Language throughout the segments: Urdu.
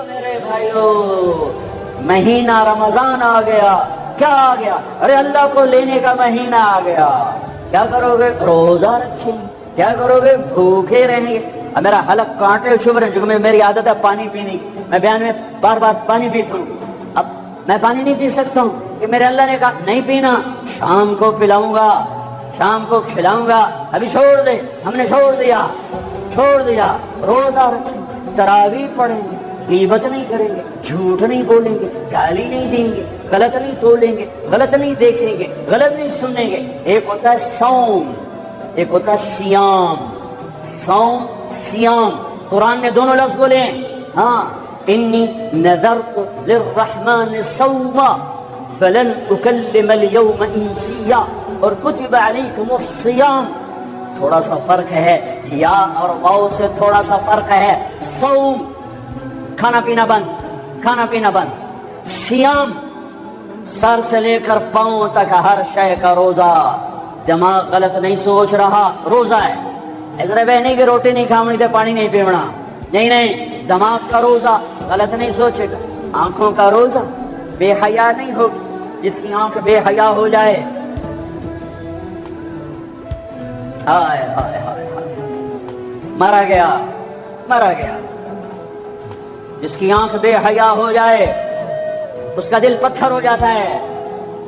میرے بھائیو، مہینہ رمضان آ گیا. کیا آ گیا؟ ارے اللہ کو لینے کا مہینہ آ گیا. کیا کرو گے؟ روزہ رکھیں گے. کیا کرو گے؟ بھوکے رہیں گے. اب میرا حلق کانٹے چھپ رہے ہیں، چونکہ میری عادت ہے پانی پینے کی. میں بیان میں بار بار پانی پیتا ہوں. اب میں پانی نہیں پی سکتا ہوں کہ میرے اللہ نے کہا نہیں پینا، شام کو پلاؤں گا، شام کو کھلاؤں گا. ابھی چھوڑ دے. ہم نے چھوڑ دیا. روزہ رکھیں، تراویح پڑھیں گے، غیبت نہیں کریں گے، جھوٹ نہیں بولیں گے، گالی نہیں دیں گے، غلط نہیں تولیں گے، غلط نہیں دیکھیں گے، غلط نہیں سنیں گے. ایک ہوتا ہے صوم، ایک ہوتا ہے سیام. صوم سیام، قرآن نے دونوں لفظ بولے ہیں. ہاں، انی نذرت للرحمن صوما فلن اکلم اليوم انسیا، اور کتب علیکم الصیام. تھوڑا سا فرق ہے، یا اور واو سے تھوڑا سا فرق ہے. صوم کھانا پینا بند، کھانا پینا بند. سیام سر سے لے کر پاؤں تک ہر شے کا روزہ. دماغ غلط نہیں سوچ رہا، روزہ ہے. ایسا نہیں کہ روٹی نہیں کھاونی تو پانی نہیں پیونا. نہیں، دماغ کا روزہ، غلط نہیں سوچے گا. آنکھوں کا روزہ، بے حیا نہیں ہوگی. جس کی آنکھ بے حیا ہو جائے، ہائے ہائے ہائے مارا گیا، مارا گیا. جس کی آنکھ بے حیا ہو جائے اس کا دل پتھر ہو جاتا ہے،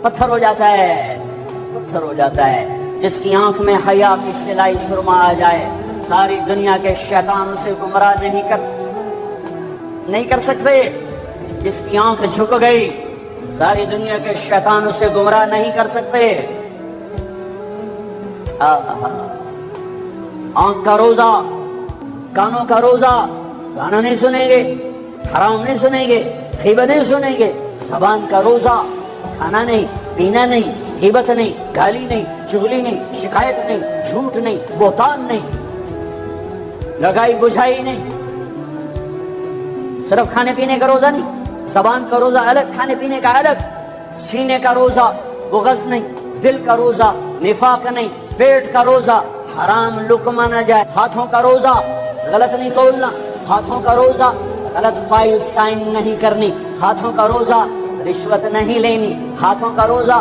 پتھر ہو جاتا ہے، پتھر ہو جاتا ہے. جس کی آنکھ میں حیا کی سلائی سرما آ جائے، ساری دنیا کے شیطان اسے گمراہ نہیں کر سکتے. جس کی آنکھ جھک گئی، ساری دنیا کے شیطان اسے گمراہ نہیں کر سکتے. آنکھ کا روزہ، کانوں کا روزہ، گانا نہیں سنیں گے، حرام نہیں سنیں گے، غیبت نہیں سنیں گے. زبان کا روزہ، کھانا نہیں، پینا نہیں، غیبت نہیں، گالی نہیں، چغلی نہیں، شکایت نہیں، جھوٹ نہیں، بہتان نہیں، لگائی بجھائی نہیں. صرف کھانے پینے کا روزہ نہیں، زبان کا روزہ الگ، کھانے پینے کا الگ. سینے کا روزہ، بغض نہیں. دل کا روزہ، نفاق نہیں. پیٹ کا روزہ، حرام لقمہ نہ جائے. ہاتھوں کا روزہ، غلط نہیں تولنا. ہاتھوں کا روزہ، غلط فائل سائن نہیں کرنی. ہاتھوں کا روزہ، رشوت نہیں لینی. ہاتھوں کا روزہ،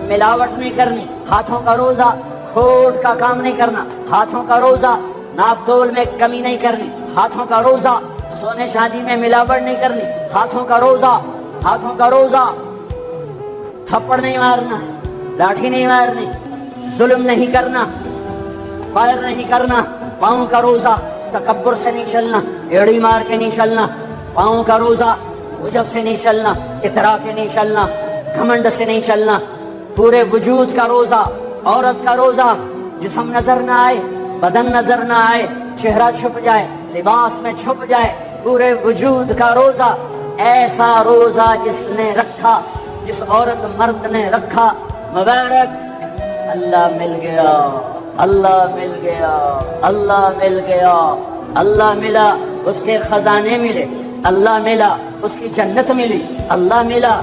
ملاوٹ نہیں کرنی. ہاتھوں کا روزہ، کھوٹ کا کام نہیں کرنا. ہاتھوں کا روزہ، ناپ تول میں کمی نہیں کرنی. ہاتھوں کا روزہ، سونے شادی میں ملاوٹ نہیں کرنی. ہاتھوں کا روزہ، ہاتھوں کا روزہ، تھپڑ نہیں مارنا، لاٹھی نہیں مارنی، ظلم نہیں کرنا، فائر نہیں کرنا. پاؤں کا روزہ، تکبر سے نہیں چلنا، ایڑی مار کے نہیں چلنا. پاؤں کا روزہ، عجب سے نہیں چلنا، اترا کے نہیں چلنا، گھمنڈ سے نہیں چلنا. پورے وجود کا روزہ. عورت کا روزہ، جسم نظر نہ آئے، بدن نظر نہ آئے، چہرہ چھپ جائے، لباس میں چھپ جائے. پورے وجود کا روزہ. ایسا روزہ جس نے رکھا، جس عورت مرد نے رکھا، مبارک. اللہ مل گیا، اللہ مل گیا، اللہ مل گیا. اللہ ملا، اس کے خزانے ملے. اللہ ملا، اس کی جنت ملی. اللہ ملا،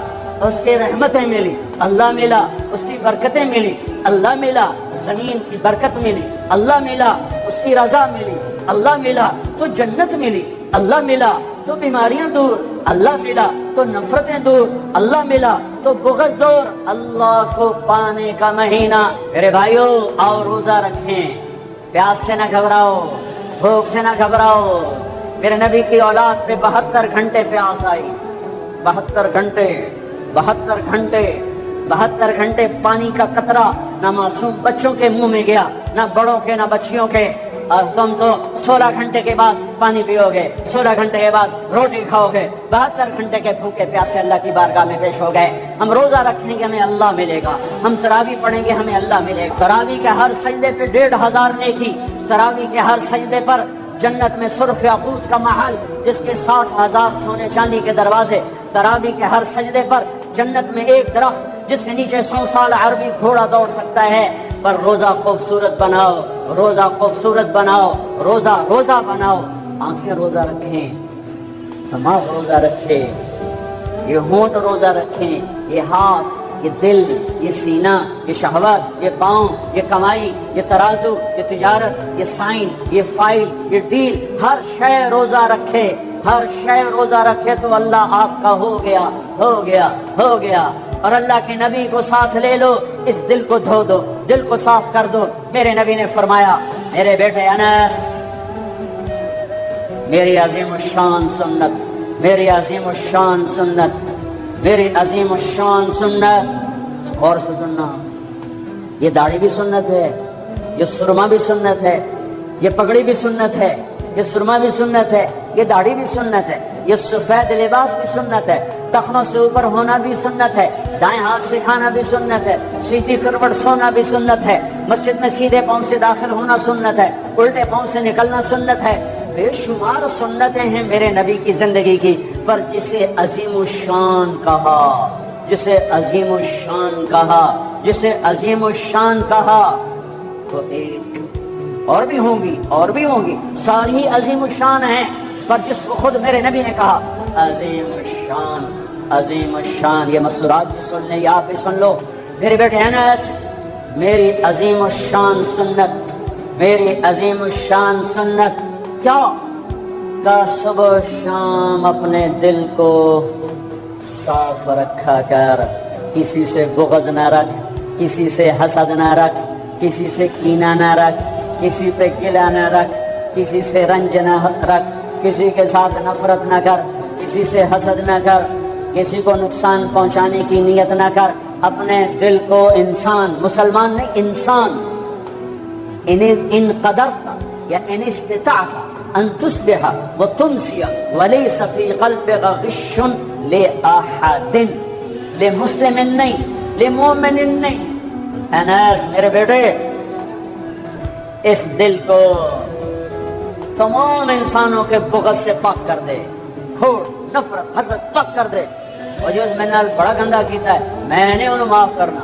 اس کے رحمتیں ملی. اللہ ملا، اس کی برکتیں ملی. اللہ ملا، زمین کی برکت ملی. اللہ ملا، اس کی رضا ملی. اللہ ملا تو جنت ملی. اللہ ملا تو بیماریاں دور. اللہ ملا تو نفرتیں دور. اللہ ملا تو بغض دور. اللہ کو پانے کا مہینہ. میرے بھائیو، آؤ روزہ رکھیں. پیاس سے نہ گھبراؤ، بھوک سے نہ گھبراؤ. میرے نبی کی اولاد پہ 72 گھنٹے پیاس آئی. 72 گھنٹے، 72 گھنٹے، 72 گھنٹے پانی کا قطرہ نہ معصوم بچوں کے منہ میں گیا، نہ بڑوں کے، نہ بچیوں کے. اور تم تو 16 گھنٹے کے بعد پانی پیو گے، 16 گھنٹے کے بعد روٹی کھاؤ گے. 72 گھنٹے کے بھوکے پیاسے اللہ کی بارگاہ میں پیش ہو گئے. ہم روزہ رکھیں گے، ہمیں اللہ ملے گا. ہم تراویح پڑھیں گے، ہمیں اللہ ملے گا. تراویح کے ہر سجدے پہ 1500 نیکی. تراویح کے ہر سجدے پر جنت میں سرخ یاقوت کا محل، جس کے 60,000 سونے چاندی کے دروازے. تراویح کے ہر سجدے پر جنت میں ایک درخت، جس کے نیچے 100 سال عربی گھوڑا دوڑ سکتا ہے. پر روزہ خوبصورت بناؤ، روزہ خوبصورت بناؤ، روزہ روزہ بناؤ. آنکھیں روزہ رکھیں، دماغ روزہ رکھے، یہ ہونٹ روزہ رکھیں، یہ ہاتھ، یہ دل، یہ سینہ، یہ شہوت، یہ پاؤں، یہ کمائی، یہ ترازو، یہ تجارت، یہ سائن، یہ فائل، یہ ڈیل، ہر شے روزہ رکھے. ہر شے روزہ رکھے تو اللہ آپ کا ہو گیا ہو گیا ہو گیا. اور اللہ کے نبی کو ساتھ لے لو, اس دل کو دھو دو, دل کو صاف کر دو. میرے نبی نے فرمایا, میرے بیٹے انس, میری عظیم الشان سنت, میری عظیم الشان سنت, میری عظیم الشان سنت. اور سے سننا, یہ داڑھی بھی سنت ہے, یہ سرما بھی سنت ہے, یہ پگڑی بھی سنت ہے, یہ سرما بھی سنت ہے, یہ داڑھی بھی سنت ہے, یہ سفید لباس بھی سنت ہے, ٹخنوں سے اوپر ہونا بھی سنت ہے, دائیں ہاتھ سے کھانا بھی سنت ہے, سیدھی کروٹ سونا بھی سنت ہے, مسجد میں سیدھے پاؤں سے داخل ہونا سنت ہے, الٹے پاؤں سے نکلنا سنت ہے. بے شمار سنتیں ہیں میرے نبی کی زندگی کی. پر جسے عظیم الشان کہا, جسے عظیم الشان کہا, جسے عظیم الشان کہا, تو ایک اور بھی ہوں گی, اور بھی ہوں گی, ساری عظیم الشان ہیں. پر جس کو خود میرے نبی نے کہا عظیم الشان, عظیم الشان, یہ مسورات بھی سن لیں, یہ آپ بھی سن لو. میرے بیٹے انس, میری عظیم الشان سنت, میری عظیم الشان سنت کیا کا صبح شام اپنے دل کو صاف رکھا کر, کسی سے بغض نہ رکھ, کسی سے حسد نہ رکھ, کسی سے کینہ نہ رکھ, کسی پہ گلہ نہ رکھ, کسی سے رنج نہ رکھ, کسی کے ساتھ نفرت نہ کر, کسی سے حسد نہ کر, کسی کو نقصان پہنچانے کی نیت نہ کر. اپنے دل کو انسان, مسلمان نہیں انسان, ان قدرت یا ان استطاعت ان تصبح وتمسی وليس في قلبك غش لأحد, لمسلم نہیں, لمومن نہیں. انس میرے بیٹے, اس دل کو تمام انسانوں کے بغض سے پاک کر دے, کھوٹ, نفرت, حسد پاک کر دے. اور جو اس میرے نال بڑا گندا کیتا ہے, میں نے انہوں معاف کرنا.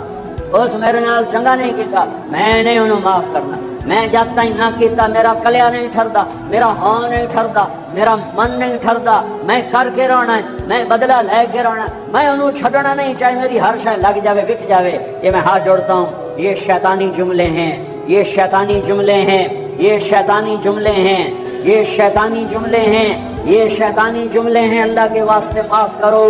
اس میرے نال چنگا نہیں کیتا, میں نے انہوں معاف کرنا. میں جاتا ہی نہ کیتا, میرا کلیا نہیں ٹھردا, میرا ہاں نہیں ٹھردا, میرا من نہیں ٹھردا. میں کر کے رہنا ہے, میں بدلہ لے کے رہنا, میں انہوں چھڑنا نہیں, چاہے میری ہر شے لگ جاوے, بک جاوے. یہ میں ہاتھ جوڑتا ہوں, یہ شیطانی جملے ہیں, یہ شیطانی جملے ہیں, یہ شیطانی جملے ہیں, یہ شیطانی جملے ہیں, یہ شیطانی جملے ہیں. اللہ کے واسطے معاف کرو,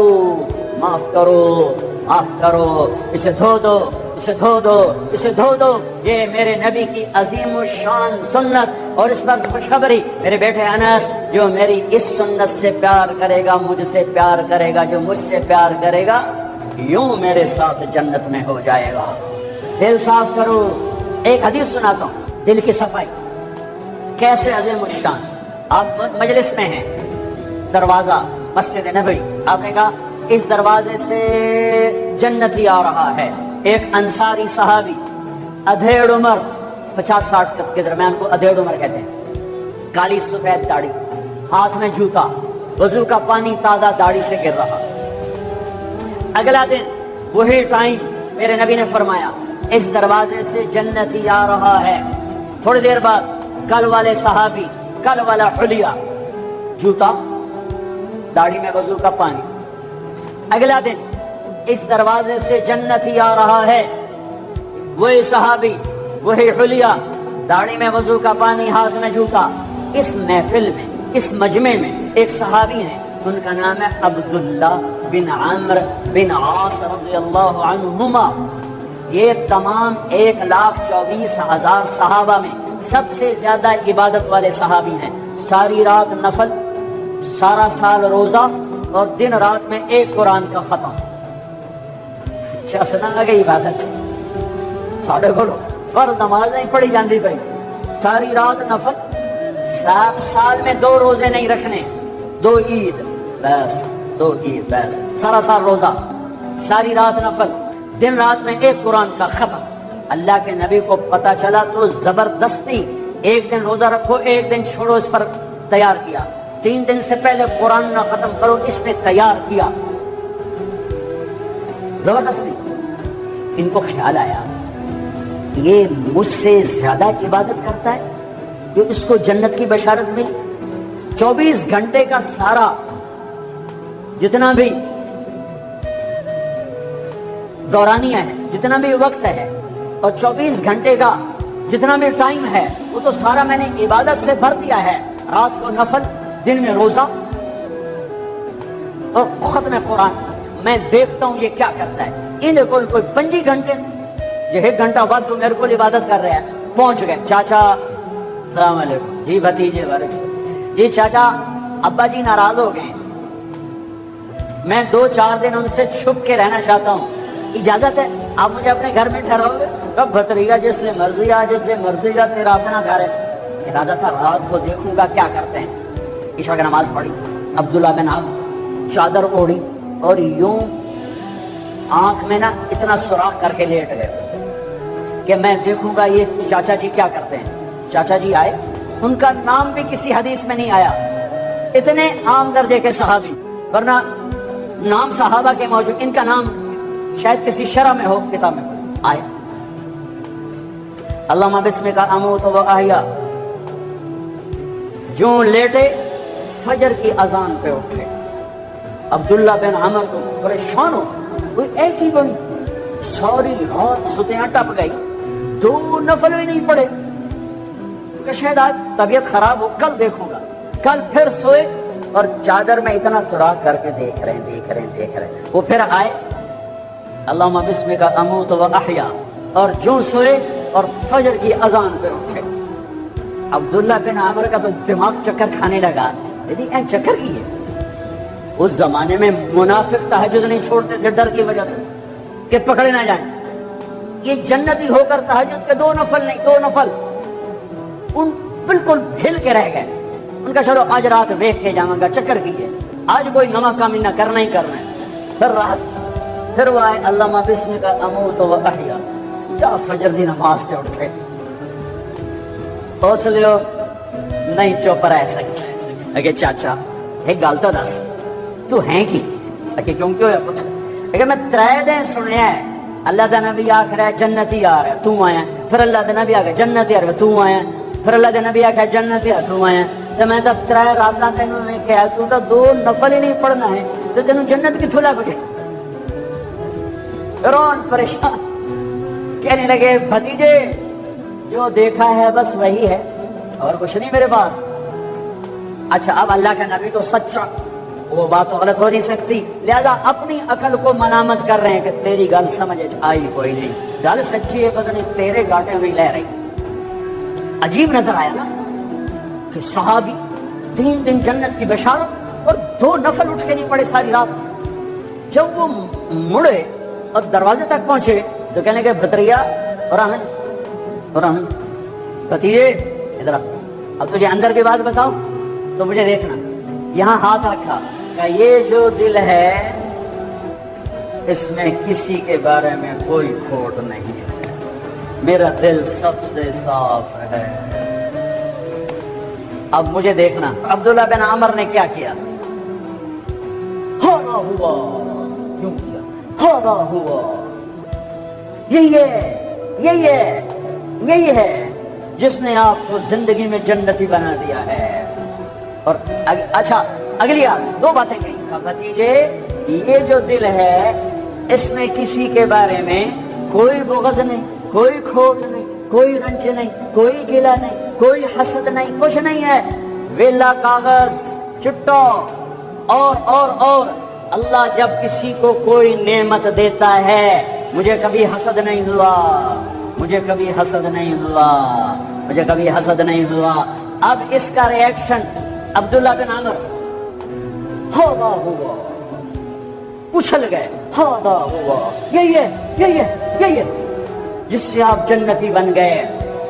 معاف کرو, معاف کرو. اسے دھو دو, اسے دھو دو, اسے دھو دو. یہ میرے نبی کی عظیم الشان سنت. اور اس وقت خوشخبری میرے بیٹے انس, جو میری اس سنت سے پیار کرے گا, مجھ سے پیار کرے گا, جو مجھ سے پیار کرے گا, یوں میرے ساتھ جنت میں ہو جائے گا. دل صاف کرو. ایک حدیث سناتا ہوں, دل کی صفائی کیسے عظیم الشان. آپ مجلس میں ہیں, دروازہ مسجد نبوی, آپ نے کہا اس دروازے سے جنتی آ رہا ہے. ایک انصاری صحابی, ادھیڑ عمر, 50-60 کے درمیان کو ادھیڑ عمر کہتے ہیں, کالی سفید داڑھی, ہاتھ میں جوتا, وضو کا پانی تازہ داڑھی سے گر رہا. اگلا دن وہی ٹائم میرے نبی نے فرمایا اس دروازے سے جنتی آ رہا ہے. تھوڑی دیر بعد کل والے صحابی, کل والا حلیہ, جوتا, داڑھی میں وضو کا پانی. اگلا دن اس دروازے سے جنتی آ رہا ہے, وہی صحابی, وہی حلیہ, داڑھی میں وضو کا پانی, ہاتھ میں جوتا. اس محفل میں, اس مجمع میں ایک صحابی ہیں, ان کا نام ہے عبداللہ بن عمرو بن عاص رضی اللہ عنہما. یہ تمام 1,24,000 صحابہ میں سب سے زیادہ عبادت والے صحابی ہیں. ساری رات نفل, سارا سال روزہ, اور دن رات میں ایک قرآن کا ختم. چسنا لگے عبادت. ساڑھے بولو فرض نماز نہیں پڑھی جاندی بھائی, ساری رات نفل, 7 سال میں 2 روزے نہیں رکھنے, 2 عید بس, 2 عید بس, سارا سال روزہ, ساری رات نفل, دن رات میں ایک قرآن کا ختم. اللہ کے نبی کو پتا چلا تو زبردستی ایک دن روزہ رکھو, ایک دن چھوڑو, اس پر تیار کیا. 3 دن سے پہلے قرآن نہ ختم کرو, اس نے تیار کیا زبردستی. ان کو خیال آیا یہ مجھ سے زیادہ عبادت کرتا ہے, جو اس کو جنت کی بشارت ملی. 24 گھنٹے کا سارا جتنا بھی دورانیہ ہے, جتنا بھی وقت ہے, اور 24 گھنٹے کا جتنا بھی ٹائم ہے, وہ تو سارا میں نے عبادت سے بھر دیا ہے. رات کو نفل, دن میں روزہ, اور ختم قرآن. میں دیکھتا ہوں یہ کیا کرتا ہے. انہیں کوئی 5 گھنٹے, یہ 1 گھنٹہ بعد تو میرے کو عبادت کر رہے ہیں. پہنچ گئے, چاچا السلام علیکم, جی بھتیجے وعلیکم, جی چاچا ابا جی ناراض ہو گئے, میں 2-4 دن ان سے چھپ کے رہنا چاہتا ہوں, اجازت ہے آپ مجھے اپنے گھر میں ٹھہراؤ گے؟ کب بھتریجا جس لئے مرضی آ, جس لئے مرضی جا, تیرا اپنا گھر ہے. ارادہ تھا رات کو دیکھوں گا کیا کرتے ہیں. عشاء کی نماز پڑھی, عبداللہ بن عمرو چادر اوڑھی اور یوں آنکھ میں نا اتنا سوراخ کر کے لیٹ گئے کہ میں دیکھوں گا یہ چاچا جی کیا کرتے ہیں. چاچا جی آئے, ان کا نام بھی کسی حدیث میں نہیں آیا, اتنے عام درجے کے صحابی, ورنہ نام صحابہ کے موجود, ان کا نام شاید کسی شرح میں ہو, کتاب میں آئے. اللہم بسمک اموت و احیا, جو لیٹے فجر کی اذان پہ اٹھے. عبداللہ بن عمر کو پریشان ہو, کوئی ایک ہی بنی, ساری رات ستیاں ٹپ گئی, 2 نفل بھی نہیں پڑے, کہ شاید آج طبیعت خراب ہو, کل دیکھوں گا. کل پھر سوئے اور چادر میں اتنا سوراخ کر کے دیکھ رہے ہیں. وہ پھر آئے, اللہم بسمک اموت و احیا, اور جو سوئے اور فجر کی اذان پہ اٹھے. عبداللہ بن عمر کا تو دماغ چکر کھانے لگا, یعنی چکر کی ہے. اس زمانے میں منافق تہجد نہیں چھوڑتے تھے ڈر کی وجہ سے کہ پکڑے نہ جائیں. یہ جنتی ہو کر تہجد کے 2 نفل نہیں, 2 نفل ان بالکل ہل کے رہ گئے. ان کا چلو آج رات ویکھ کے جاؤں گا, چکر کی ہے, آج کوئی نما کامی نہ کرنا ہی کرنا ہے. پھر رات پھر وہ آئے, اللہم بسمک اموت و احیا, یا فجر دی نماز تے اٹھے. اس لیے نہیں چپ رہ سکتے. اگے چاچا ایک گل تو دس, تو ہیں کی؟ اگے کیوں ہے پتہ, اگے میں 3 دن سنیا ہے اللہ دا نبی آکھ رہا ہے جنتی آ رہا ہے, تو آیا. پھر اللہ دا نبی آکھ رہا ہے جنتی آ رہا ہے, تو آیا. پھر اللہ دا نبی آکھ رہا ہے جنتی آ رہا ہے, تو آیا. تو میں تو 3 راتاں تینوں نے کہا تو 2 نفل ہی نہیں پڑھنا ہے, تو تینوں جنت کتھوں لگ گئی؟ فرعون پریشان, کہنے لگے بھتیجے جو دیکھا ہے بس وہی ہے, اور کچھ نہیں میرے پاس. اچھا اب اللہ کا نبی تو سچا, وہ بات تو غلط ہو نہیں سکتی, لہذا اپنی عقل کو ملامت کر رہے ہیں کہ تیری گل سمجھ آئی کوئی نہیں, گل سچی ہے پتہ نہیں تیرے گاٹے میں لے رہی. عجیب نظر آیا نا کہ صحابی 3 دن جنت کی بشارت اور 2 نفل اٹھ کے نہیں پڑے ساری رات. جب وہ مڑے اور دروازے تک پہنچے تو کہنے کہ بھتریا رحمن بھتیجے ادھر, اب تجھے اندر کی بات بتاؤ تو مجھے دیکھنا. یہاں ہاتھ رکھا کہ یہ جو دل ہے اس میں کسی کے بارے میں کوئی کھوٹ نہیں ہے, میرا دل سب سے صاف ہے. اب مجھے دیکھنا. عبداللہ بن عمر نے کیا کیا؟ ہوا ہوا, کیوں کیا؟ ہوا ہوا, یہی ہے جس نے آپ کو زندگی میں جنتی بنا دیا ہے. اور اچھا اگلی آدمی 2 باتیں کہیں, بھتیجے یہ جو دل ہے اس میں کسی کے بارے میں کوئی بغض نہیں, کوئی کھوٹ نہیں, کوئی رنج نہیں, کوئی گلہ نہیں, کوئی حسد نہیں, کچھ نہیں ہے. ویلا کاغذ چٹا. اور اللہ جب کسی کو کوئی نعمت دیتا ہے, مجھے کبھی حسد نہیں ہوا. اب اس کا ریاکشن عبداللہ بن عمر ہوا اچھل گئے. ہوا یہی ہے جس سے آپ جنتی بن گئے.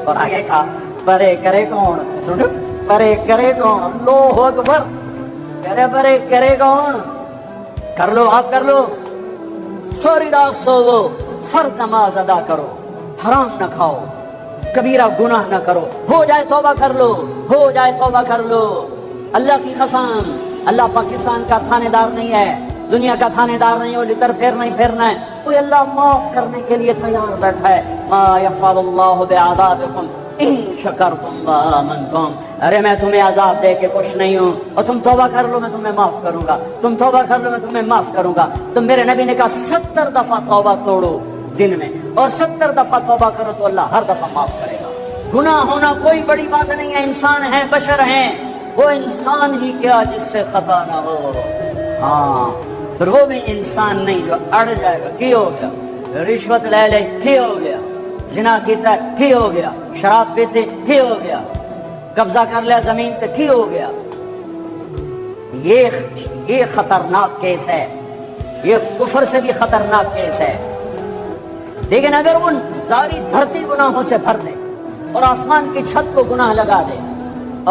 اور آگے کہا پرے کرے کون, سنو پرے کرے کون, اللہ اکبر, پرے کرے کون, کر لو آپ کر لو, سوری رات سو, فرض نماز ادا کرو, حرام نہ کھاؤ, کبیرہ گناہ نہ کرو, ہو جائے توبہ کر لو. اللہ کی قسم, اللہ پاکستان کا تھانے دار نہیں ہے, دنیا کا تھانے دار نہیں, وہ لتر پھیرنا ہے. کوئی اللہ معاف کرنے کے لیے تیار بیٹھا ہے. ما یفعل اللہ بعذابکم ان شکرتم وآمنتم. ارے میں تمہیں عذاب دے کے خوش نہیں ہوں, اور تم توبہ کر لو میں تمہیں معاف کروں گا, تم توبہ کر لو میں تمہیں معاف کروں گا. تو میرے نبی نے کہا 70 دفعہ توبہ توڑو دن میں, اور 70 دفعہ توبہ کرو تو اللہ ہر دفعہ معاف کرے گا. گناہ ہونا کوئی بڑی بات نہیں ہے, انسان ہیں, بشر ہیں, وہ انسان ہی کیا جس سے خطا نہ ہو. ہاں پھر وہ بھی انسان نہیں جو اڑ جائے گا کی ہو گیا، رشوت لے لے کی ہو گیا، زنا کیتا کی ہو گیا، شراب پیتے کی ہو گیا، قبضہ کر لیا زمین پہ کی ہو گیا۔ یہ خطرناک کیس ہے، یہ کفر سے بھی خطرناک کیس ہے۔ لیکن اگر وہ ساری دھرتی گناہوں سے بھر دے اور آسمان کی چھت کو گناہ لگا دے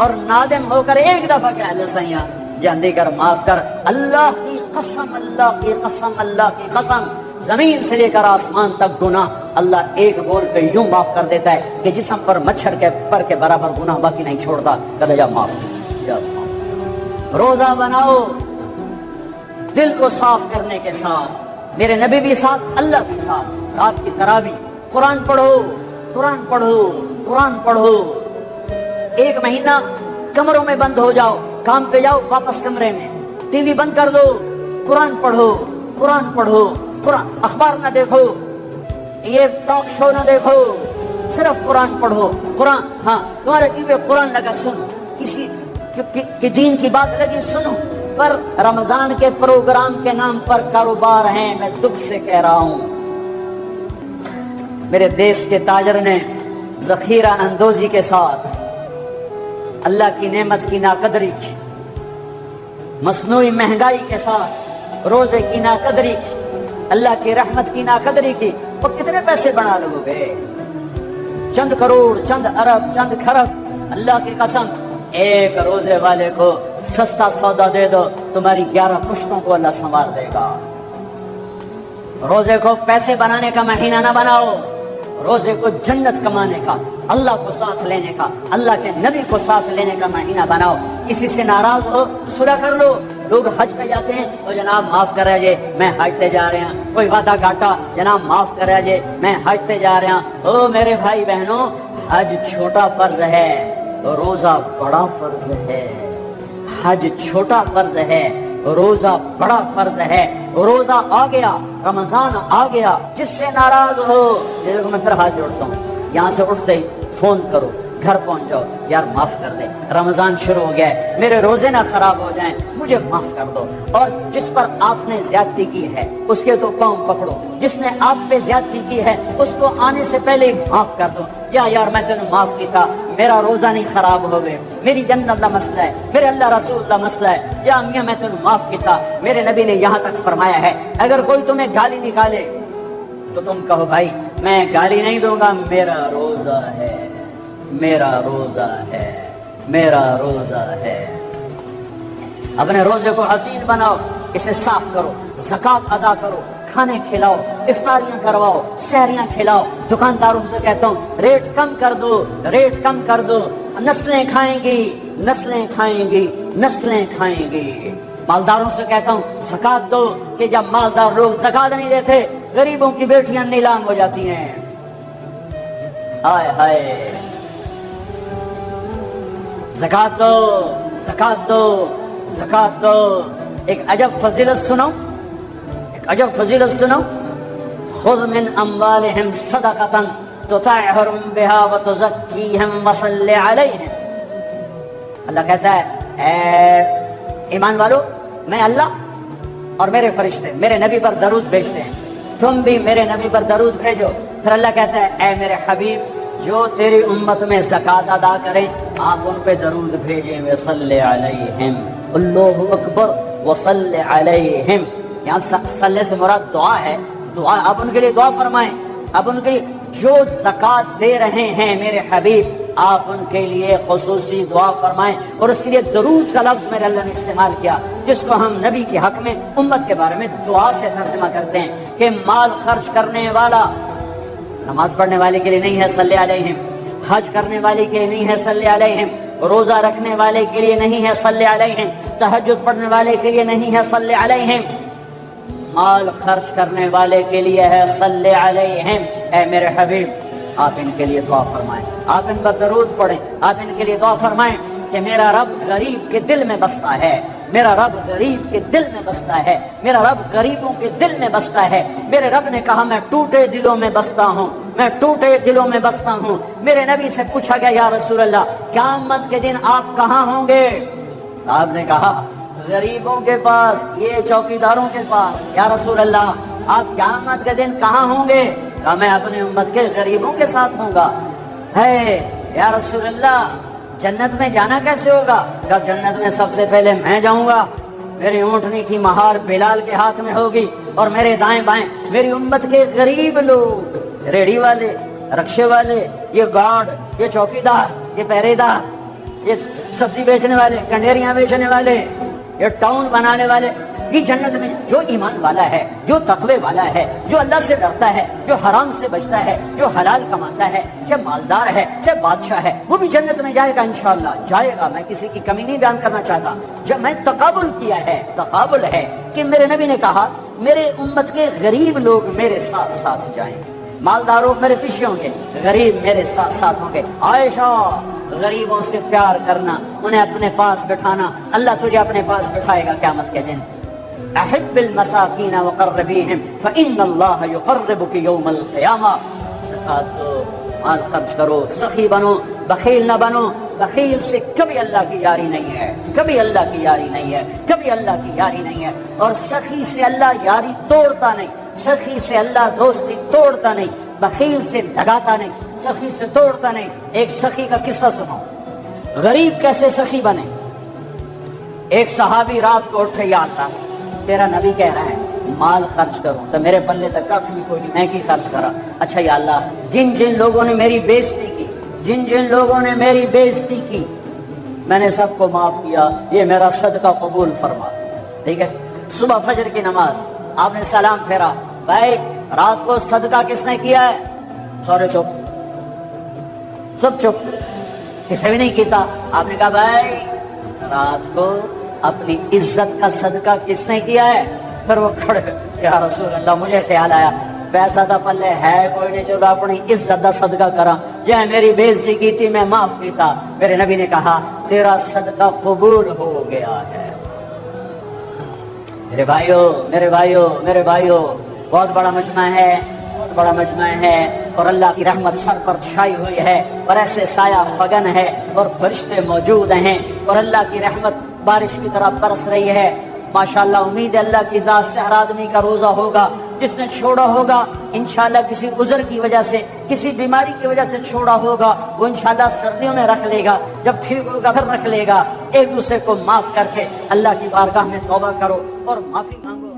اور نادم ہو کر ایک دفعہ کہہ دے سیاں جاندی کر معاف کر، اللہ کی قسم، اللہ کی قسم، اللہ کی قسم، زمین سے لے کر آسمان تک گناہ اللہ ایک بول پہ یوں معاف کر دیتا ہے کہ جسم پر مچھر کے پر کے برابر گناہ باقی نہیں چھوڑتا۔ کہتے جا معاف، جا معاف۔ روزہ بناؤ دل کو صاف کرنے کے ساتھ، میرے نبی بھی ساتھ، اللہ بھی ساتھ، رات کی تراویح، قرآن پڑھو، قرآن پڑھو، قرآن پڑھو۔ ایک مہینہ کمروں میں بند ہو جاؤ، کام پہ جاؤ واپس کمرے میں، ٹی وی بند کر دو، قرآن پڑھو، قرآن پڑھو، قرآن، اخبار نہ دیکھو، یہ ٹاک شو نہ دیکھو، صرف قرآن پڑھو۔ قرآن، ہاں تمہارے ٹی وی قرآن لگا سنو، کسی کی دین کی بات لگی سنو، پر رمضان کے پروگرام کے نام پر کاروبار ہیں، میں دکھ سے کہہ رہا ہوں۔ میرے دیس کے تاجر نے ذخیرہ اندوزی کے ساتھ اللہ کی نعمت کی ناقدری کی، مصنوعی مہنگائی کے ساتھ روزے کی ناقدری کی، اللہ کی رحمت کی ناقدری کی۔ وہ کتنے پیسے بنا لوگ گے؟ چند کروڑ، چند ارب، چند کھرب۔ اللہ کی قسم، ایک روزے والے کو سستا سودا دے دو، تمہاری 11 پشتوں کو اللہ سنوار دے گا۔ روزے کو پیسے بنانے کا مہینہ نہ بناؤ، روزے کو جنت کمانے کا، اللہ کو ساتھ لینے کا، اللہ کے نبی کو ساتھ لینے کا مہینہ بناؤ۔ کسی سے ناراض ہو صلح کر لو۔ لوگ حج پہ جاتے ہیں، وہ جناب معاف کرے جے میں حج پہ جا رہے ہیں، کوئی وعدہ گھاٹا، جناب معاف کرے جے میں حج پہ جا رہے ہیں۔ او میرے بھائی بہنوں، حج چھوٹا فرض ہے، روزہ بڑا فرض ہے۔ حج چھوٹا فرض ہے، روزہ بڑا فرض ہے۔ روزہ آ گیا، رمضان آ گیا، جس سے ناراض ہو، دیکھو میں پھر ہاتھ جوڑتا ہوں، یہاں سے اٹھتے ہی فون کرو، گھر پہنچ جاؤ، یار معاف کر دے، رمضان شروع ہو گیا ہے، میرے روزے نہ خراب ہو جائیں، مجھے معاف کر دو۔ اور جس پر آپ نے زیادتی کی ہے اس کے تو پاؤں پکڑو، جس نے آپ پہ زیادتی کی ہے اس کو آنے سے پہلے ہی معاف کر دو۔ یا یار میں تینوں معاف کیتا، میرا روزہ نہیں خراب ہوئے، میری جنت اللہ مسئلہ ہے، میرے اللہ رسول اللہ مسئلہ ہے، یا میاں میں تینوں معاف کیتا۔ میرے نبی نے یہاں تک فرمایا ہے اگر کوئی تمہیں گالی نکالے تو تم کہو بھائی میں گالی نہیں دوں گا، میرا روزہ ہے، میرا روزہ ہے، میرا روزہ ہے۔ اپنے روزے کو حسین بناؤ، اسے صاف کرو، زکوٰۃ ادا کرو، کھانے کھلاؤ، افطاریاں کرواؤ، سحریاں کھلاؤ۔ دکانداروں سے کہتا ہوں ریٹ کم کر دو، ریٹ کم کر دو، نسلیں کھائیں گی، نسلیں کھائیں گی، نسلیں کھائیں گی۔ مالداروں سے کہتا ہوں زکوٰۃ دو، کہ جب مالدار لوگ زکوٰۃ نہیں دیتے غریبوں کی بیٹیاں نیلام ہو جاتی ہیں۔ ہائے ہائے، زکوٰۃ دو، زکوٰۃ دو، زکوٰۃ دو۔ ایک عجب فضیلت سنو، ایک عجب فضیلت سنو، خذ من اموالہم صدقۃ تطہرہم بہا وتزکیہم وصلی علیہم۔ اللہ کہتا ہے اے ایمان والو، میں اللہ اور میرے فرشتے میرے نبی پر درود بھیجتے ہیں، تم بھی میرے نبی پر درود بھیجو۔ پھر اللہ کہتا ہے اے میرے حبیب، جو تیری امت میں زکوٰۃ ادا کریں آپ ان پہ درود بھیجیں، وصلی علیہم، اللہ اکبر، وصلی علیہم۔ یہاں صلی سے مراد دعا ہے، دعا، آپ ان کے لیے دعا فرمائیں، آپ ان کے لیے جو زکوٰۃ دے رہے ہیں میرے حبیب آپ ان کے لیے خصوصی دعا فرمائیں۔ اور اس کے لیے درود کا لفظ میرے اللہ نے استعمال کیا، جس کو ہم نبی کے حق میں امت کے بارے میں دعا سے ترجمہ کرتے ہیں کہ مال خرچ کرنے والا نماز پڑھنے والے کے لیے نہیں ہے صلی علیہم، حج کرنے والے کے لیے نہیں ہے صلی علیہم، روزہ رکھنے والے کے لیے نہیں ہے صلی علیہم، تہجد پڑھنے والے کے لیے نہیں ہے صلی علیہم، مال خرچ کرنے والے کے لیے ہے صلی علیہم۔ اے میرے حبیب آپ ان کے لیے دعا فرمائیں، آپ ان پر درود پڑھیں، آپ ان کے لیے دعا فرمائیں کہ میرا رب غریب کے دل میں بستا ہے، میرا رب غریب کے دل میں بستا ہے، میرا رب غریبوں کے دل میں بستا ہے۔ میرے رب نے کہا میں ٹوٹے دلوں میں بستا ہوں، میں ٹوٹے دلوں میں بستا ہوں۔ میرے نبی سے پوچھا گیا یا رسول اللہ قیامت کے دن آپ کہاں ہوں گے؟ آپ نے کہا غریبوں کے پاس، یہ چوکیداروں کے پاس۔ یا رسول اللہ آپ قیامت کے دن کہاں ہوں گے؟ کہا میں اپنے امت کے غریبوں کے ساتھ ہوں گا۔ ہے یا رسول اللہ جنت میں جانا کیسے ہوگا؟ کہا جنت میں سب سے پہلے میں جاؤں گا، میری اونٹنی کی مہار بلال کے ہاتھ میں ہوگی، اور میرے دائیں بائیں میری امت کے غریب لوگ، ریڑھی والے، رکشے والے، یہ گارڈ، یہ چوکیدار، یہ پہرے دار، یہ سبزی بیچنے والے، کنڈیریاں بیچنے والے، یہ ٹاؤن بنانے والے، یہ جنت میں جو ایمان والا ہے، جو تقوی والا ہے، جو اللہ سے ڈرتا ہے، جو حرام سے بچتا ہے، جو حلال کماتا ہے، چاہے مالدار ہے چاہے بادشاہ ہے، وہ بھی جنت میں جائے گا انشاءاللہ، جائے گا۔ میں کسی کی کمی نہیں بیان کرنا چاہتا، جب میں تقابل کیا ہے، تقابل ہے کہ میرے نبی نے کہا میرے امت کے غریب لوگ میرے ساتھ ساتھ جائیں گے، مالداروں میرے پیچھے ہوں گے، غریب میرے ساتھ ساتھ ہوں گے۔ عائشہ غریبوں سے پیار کرنا، انہیں اپنے پاس بٹھانا، اللہ تجھے اپنے پاس بٹھائے گا قیامت کے دن۔ احب المساکین وقربیہم فإن اللہ یقربک یوم القیامہ۔ زکوٰۃ دو، مال خرچ کرو، سخی بنو، بخیل نہ بنو۔ بخیل سے کبھی اللہ کی یاری نہیں ہے، کبھی اللہ کی یاری نہیں ہے، کبھی اللہ کی یاری نہیں ہے۔ اور سخی سے اللہ یاری توڑتا نہیں، سخی سے اللہ دوستی توڑتا نہیں، بخیل سے دگاتا نہیں، سخی سے توڑتا نہیں۔ ایک سخی کا قصہ سنو، غریب کیسے سخی بنے۔ ایک صحابی رات کو اٹھے، یا اللہ تیرا نبی کہہ رہا ہے مال خرچ کروں، تو میرے پلے تک کخ بھی کوئی نہیں، میں کی خرچ کرا۔ اچھا یا اللہ جن جن لوگوں نے میری بےزتی کی، جن جن لوگوں نے میری بےزتی کی، میں نے سب کو معاف کیا، یہ میرا صدقہ قبول فرما۔ ٹھیک ہے، صبح فجر کی نماز آپ نے سلام پھیرا، بھائی رات کو صدقہ کس نے کیا ہے؟ سورے چپ، سب چپ، کسی بھی نہیں کیتا۔ آپ نے کہا بھائی رات کو اپنی عزت کا صدقہ کس نے کیا ہے؟ پھر وہ کھڑے، یا رسول اللہ مجھے خیال آیا پیسہ دا پلے ہے کوئی نہیں، چلو اپنی عزت دا صدقہ کرا، جہاں میری بےزتی کی تھی میں معاف کیتا۔ میرے نبی نے کہا تیرا صدقہ قبول ہو گیا ہے۔ میرے بھائیو، میرے بھائیو، میرے بھائیو، بہت بڑا مجمع ہے، بہت بڑا مجمع ہے، اور اللہ کی رحمت سر پر چھائی ہوئی ہے، اور ایسے سایہ فگن ہے، اور فرشتے موجود ہیں، اور اللہ کی رحمت بارش کی طرح برس رہی ہے۔ ماشاءاللہ امید ہے اللہ کی ذات سے ہر آدمی کا روزہ ہوگا، جس نے چھوڑا ہوگا انشاءاللہ کسی عذر کی وجہ سے، کسی بیماری کی وجہ سے چھوڑا ہوگا، وہ انشاءاللہ سردیوں میں رکھ لے گا، جب ٹھیک ہوگا پھر رکھ لے گا۔ ایک دوسرے کو معاف کر کے اللہ کی بارگاہ میں توبہ کرو اور معافی مانگو۔